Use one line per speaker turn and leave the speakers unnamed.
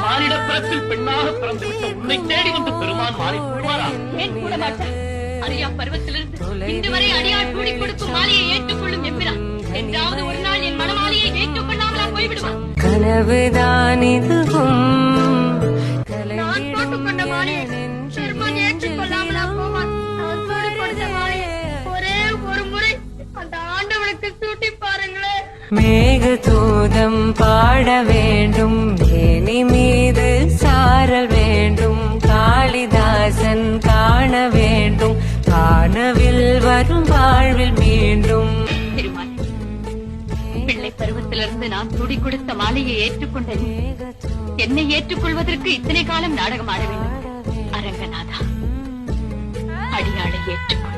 மானிட பிறப்பில் பெண்ணாக பிறந்துவிட்ட உன்னை தேடி வந்து பெருமான் மாலை கூடுவாரா?
ஏன் கூட மாட்டேன்? அறியா பருவத்திலிருந்து இன்று வரை அடியால் கூடி கொடுக்கும் மாலையை ஏற்றுக்கொள்ளும் எம்பிரான் என்றாவது ஒரு நாள் என் மனமாலையை ஏற்றுக்கொள்ளாமலா போய்விடுவான்.
கனவுதான் இதுவும்
நான் போட்டுக்கொண்ட மாலையை பெருமான் ஏற்றுக்கொள்ளாமலா போவான். அவன் சூடி கொடுத்த மாலையை ஒரே ஒரு முறை அந்த ஆண்டவனுக்கு சூட்டி பாருங்களே.
மேக தூதம் பாட வேண்டும், மேனி மீது சாரல் வேண்டும், காளிதாசன் காண வேண்டும், காணவில் வரும் வாழ்வில் மீண்டும்.
பெருமான், பிள்ளை பருவத்திலிருந்து நான் சூடி கொடுத்த மாலையை ஏற்றுக்கொண்டேன். என்னை ஏற்றுக்கொள்வதற்கு இத்தனை காலம் நாடகம் ஆட வேண்டும். அரங்கநாதா, அடியாளை ஏற்றுக்கொள்.